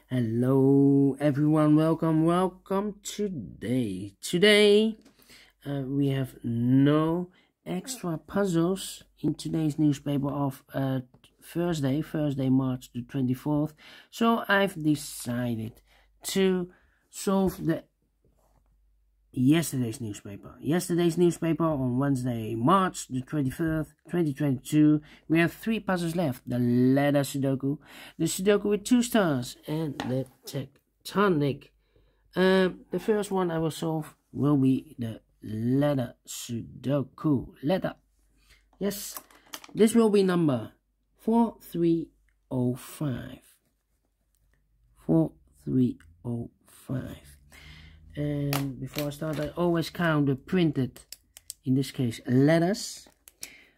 Hello everyone, welcome today. We have no extra puzzles in today's newspaper of Thursday, March the 24th. So I've decided to solve the yesterday's newspaper on Wednesday, March the 23rd, 2022. We have 3 puzzles left: the Letter Sudoku, the Sudoku with 2 stars, and the Tectonic. The first one I will solve will be the Letter Sudoku. Yes, this will be number 4305. 4305. And before I start, I always count the printed, in this case, letters.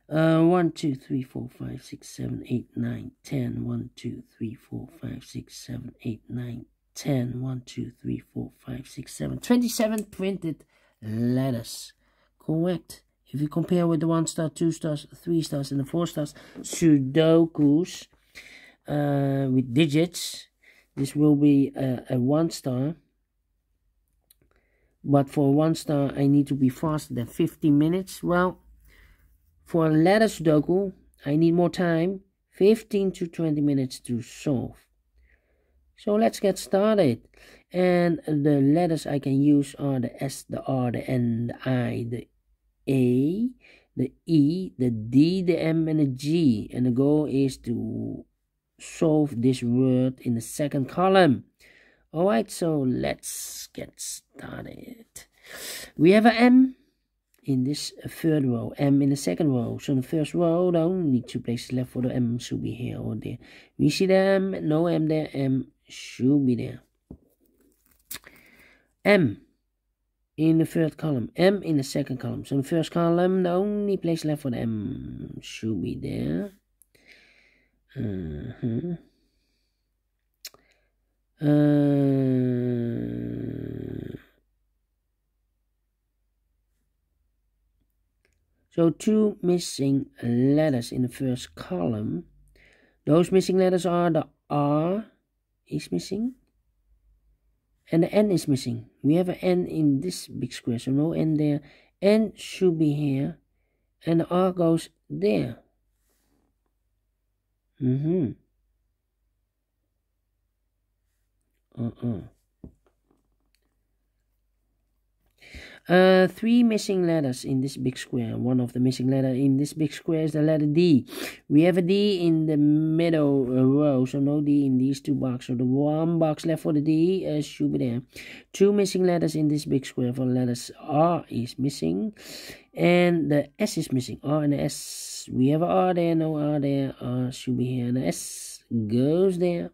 1, 2, 3, 4, 5, 6, 7, 8, 9, 10. 1, 2, 3, 4, 5, 6, 7, 8, 9, 10. 1, 2, 3, 4, 5, 6, 7. 27 printed letters. Correct. If you compare with the 1 star, 2 stars, 3 stars, and the 4 stars Sudokus with digits, this will be a 1 star. But for 1 star, I need to be faster than 50 minutes. Well, for a letter Sudoku, I need more time, 15 to 20 minutes to solve. So let's get started. And the letters I can use are the S, the R, the N, the I, the A, the E, the D, the M, and the G. And the goal is to solve this word in the second column. Alright, so let's get started. We have an M in this third row, M in the second row. So in the first row, the only 2 places left for the M should be here or there. We see the M, no M there, M should be there. M in the third column, M in the second column. So in the first column, the only place left for the M should be there. So 2 missing letters in the first column. Those missing letters are the R is missing and the N is missing. We have an N in this big square, so no N there. N should be here and the R goes there. 3 missing letters in this big square. One of the missing letters in this big square is the letter D. We have a D in the middle row, so no D in these 2 boxes. So the 1 box left for the D should be there. 2 missing letters in this big square for the letters. R is missing and the S is missing. R and the S. We have a R there, no R there. R should be here and the S goes there.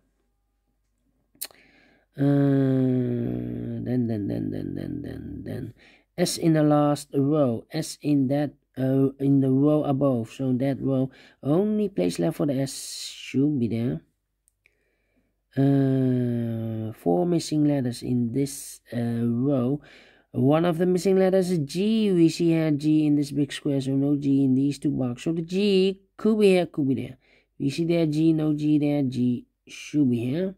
Then S in the last row, S in that in the row above. So in that row, only place left for the S should be there. 4 missing letters in this row. One of the missing letters is G. We see here G in this big square, so no G in these 2 boxes. So the G could be here, could be there. We see there G, no G there. G should be here.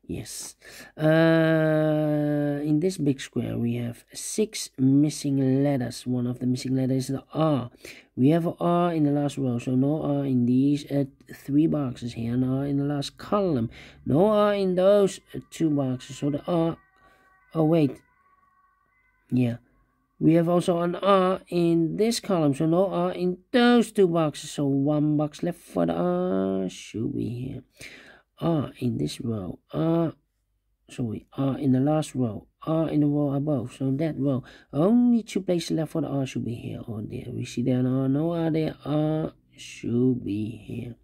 Yes. In this big square, we have 6 missing letters. One of the missing letters is the R. We have an R in the last row, so no R in these 3 boxes here. No R in the last column. No R in those 2 boxes. So the R. Oh wait. Yeah. We have also an R in this column, so no R in those 2 boxes. So 1 box left for the R should be here. R in this row, R in the last row, R in the row above. So that row, only 2 places left for the R should be here or there. We see there an R, no R there, R should be here.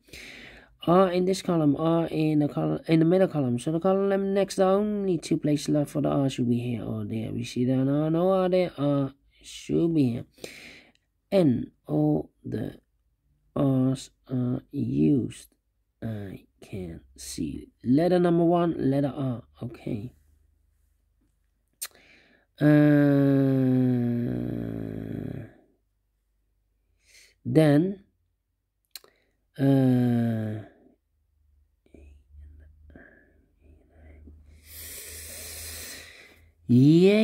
R in this column, R in the middle column. So the column next, the only 2 places left for the R should be here or there. We see there an R, no R there, R should be here. N, all the R's are used. I can see letter number 1, letter R. Okay. Then yeah.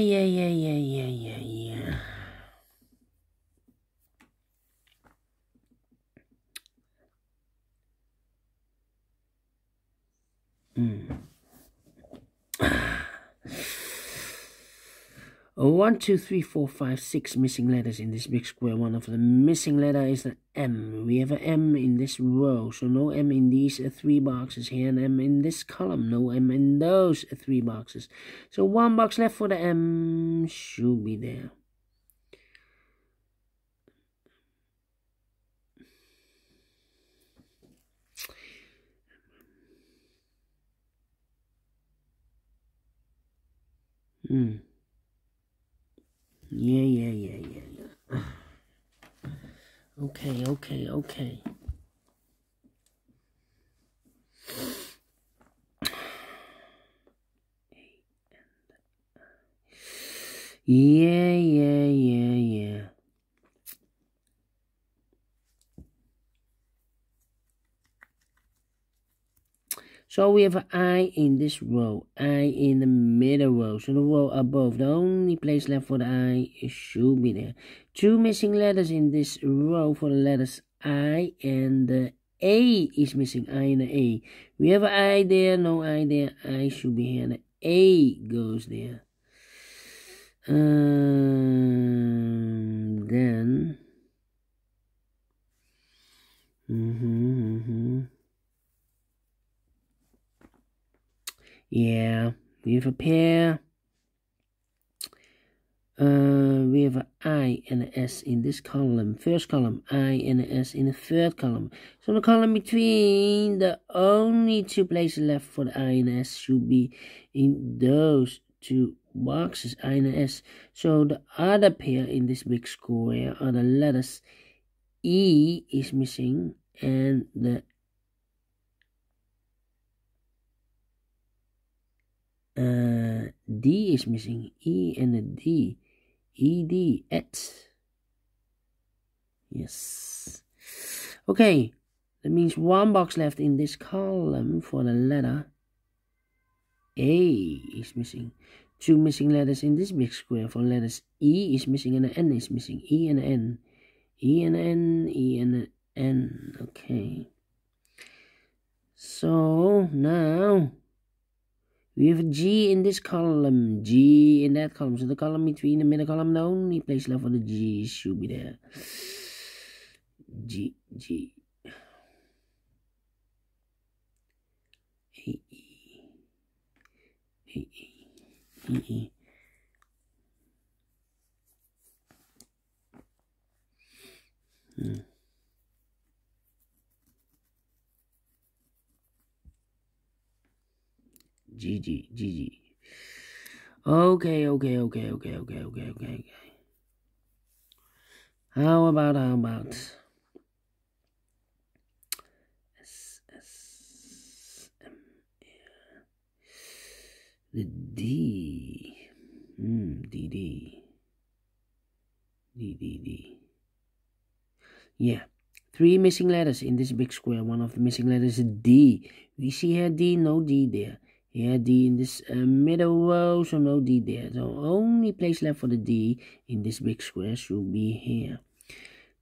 Oh, 1, 2, 3, 4, 5, 6 missing letters in this big square. One of the missing letter is the M. We have an M in this row, so no M in these 3 boxes here, and M in this column. No M in those 3 boxes. So 1 box left for the M should be there. Yeah. Okay. Yeah. So we have an I in this row, I in the middle row. So the row above, the only place left for the I should be there. 2 missing letters in this row for the letters I, and the A is missing, I and the A. We have an I there, no I there, I should be here, and the A goes there. Then yeah, we have a pair. We have an I and an S in this column. First column, I and an S in the third column. So the column between, the only 2 places left for the I and S should be in those 2 boxes, I and S. So the other pair in this big square are the letters E is missing, and the D is missing. E and the D. ED, et. Yes. Okay, that means 1 box left in this column for the letter A is missing. 2 missing letters in this big square for letters E is missing, and the N is missing. E and the N. E and the N, E and the N. Okay. So now we have a G in this column, G in that column. So the column between the middle column, the only place left for the G should be there. G. E. GG. Okay. How about the D. D. Yeah. 3 missing letters in this big square. One of the missing letters is D. We see here D, no D there. Here D in this middle row, so no D there. So only place left for the D in this big square should be here.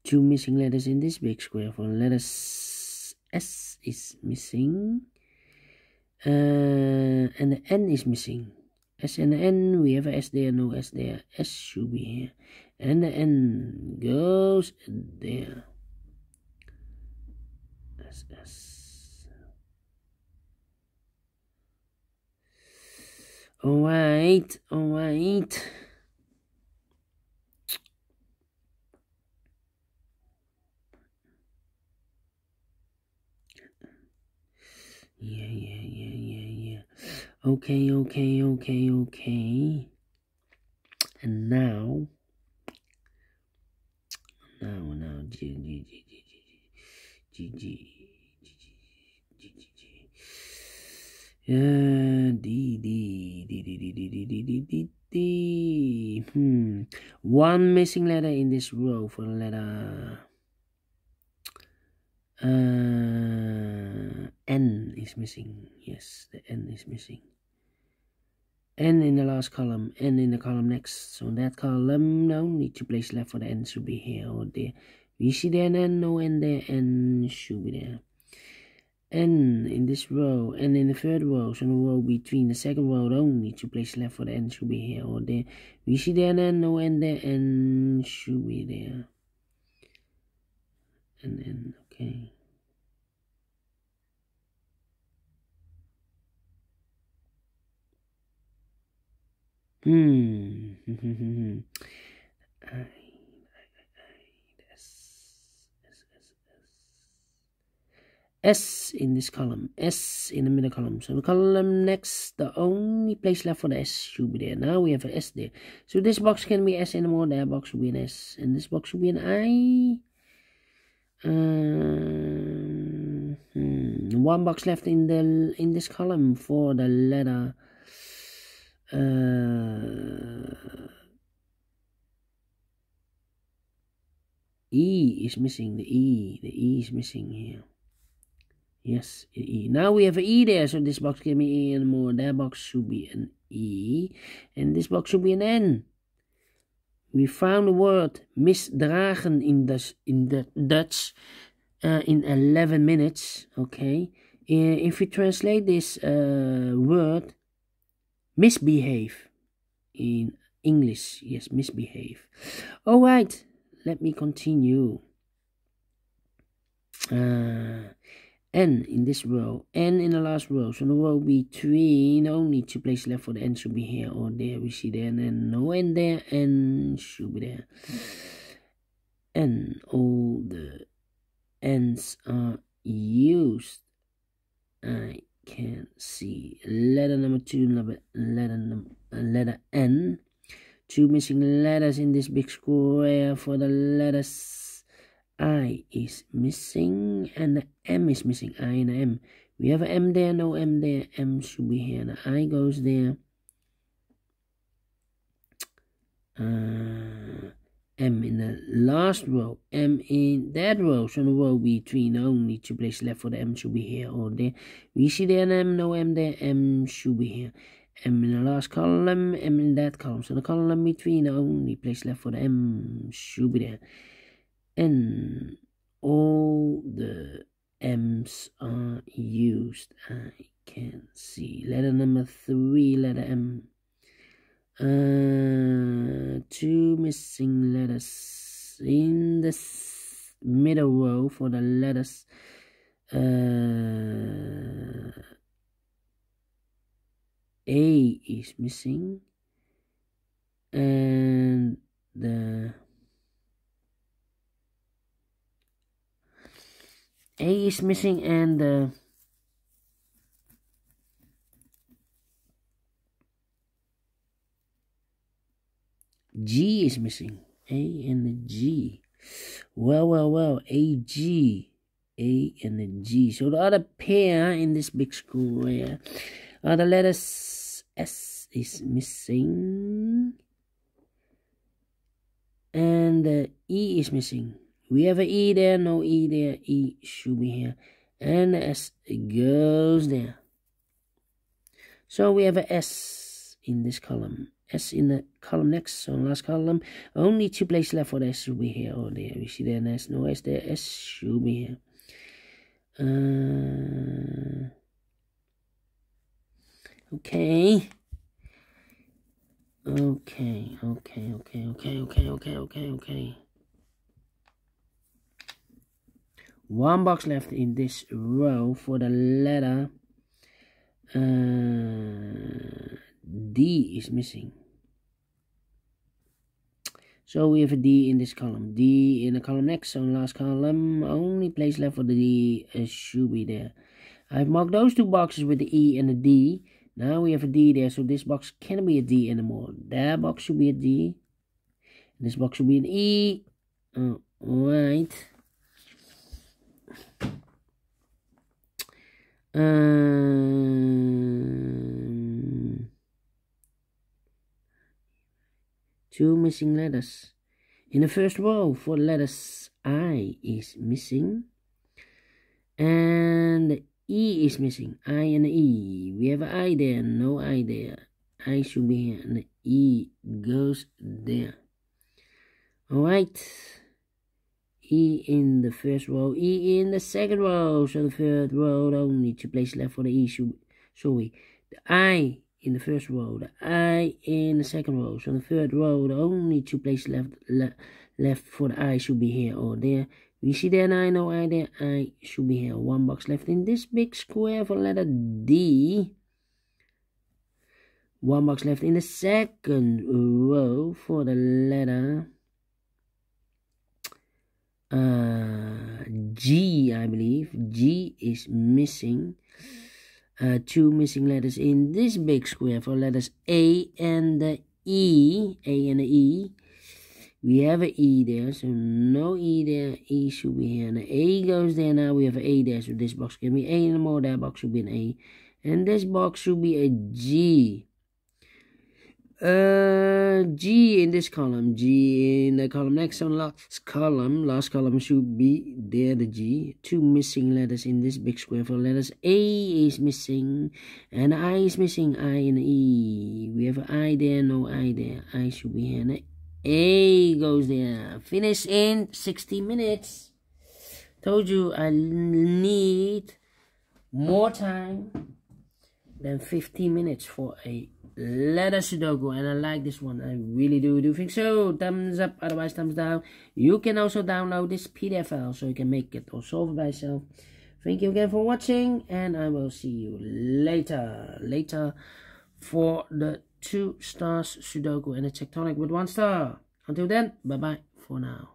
2 missing letters in this big square. For the letter S is missing. And the N is missing. S and the N, we have a S there, no S there. S should be here. And the N goes there. S. Alright. Yeah. Okay. And now G. D. 1 missing letter in this row for the letter N is missing. Yes, the N is missing. N in the last column, N in the column next. So in that column, no need to place left for the N should be here or there. You see there an N, no N there, N should be there. N in this row, N in the third row, so the row between the second row, don't need to place left for the N should be here or there. You see there an N, no N there, N should be there. And N, okay. S in this column, S in the middle column. So the column next, the only place left for the S should be there. Now we have an S there. So this box can be S anymore. That box should be an S, and this box should be an I. One box left in this column for the letter E is missing. The E is missing here. Yes, E. Now we have an E there, so this box can be E anymore. That box should be an E, and this box should be an N. We found the word misdragen in the Dutch in 11 minutes. Okay, if we translate this word misbehave in English, yes, misbehave. All right, let me continue. N in this row, N in the last row, so the row between, only to place left for the N should be here or there. We see there, and then no N there, N should be there. N, all the N's are used. I can see letter number 2, letter N. 2 missing letters in this big square for the letters. I is missing and the M is missing. I and the M. We have an M there, no M there. M should be here. The I goes there. M in the last row. M in that row. So the row between, only to place left for the M should be here or there. We see there an M, no M there. M should be here. M in the last column. M in that column. So the column between, only place left for the M should be there. And all the M's are used. I can see letter number 3, letter M. 2 missing letters in the middle row for the letters. A is missing, and the A is missing, and the G is missing. A and the G. Well. A, G. A and the G. So the other pair in this big square are the letters. S is missing, and the E is missing. We have an E there, no E there. E should be here. And the S goes there. So we have an S in this column. S in the column next, so last column. Only 2 places left for the S should be here or there. We see there an S, no S there. S should be here. Okay. One box left in this row for the letter D is missing. So we have a D in this column. D in the column next, so in the last column. Only place left for the D should be there. I've marked those 2 boxes with the E and the D. Now we have a D there, so this box can't be a D anymore. That box should be a D. This box should be an E. Alright. Two missing letters. In the first row for the letters I is missing. And the E is missing. I and the E. We have an I there, no I there. I should be here, and the E goes there. Alright. E in the first row, E in the second row. So the third row, only 2 places left for the E. The I in the first row, the I in the second row. So the third row, the only 2 places left for the I should be here or there. We see there, and I know I there. I should be here. 1 box left in this big square for letter D. 1 box left in the second row for the letter G, I believe. G is missing. 2 missing letters in this big square for letters A and the E. A and the E. We have an E there, so no E there. E should be here, and the A goes there. Now we have an A there, so this box can be A anymore. That box should be an A, and this box should be a G. G in this column, G in the column next on last column should be there, the G. 2 missing letters in this big square for letters. A is missing, and I is missing. I and E. We have an I there, no I there. I should be here, and A goes there. Finish in 60 minutes. Told you I need more time than 15 minutes for a letter Sudoku, and I like this one. I really do think so. Thumbs up, otherwise thumbs down. You can also download this PDF file so you can make it or solve it by yourself. Thank you again for watching, and I will see you later for the 2 stars Sudoku and a tectonic with 1 star. Until then, bye bye for now.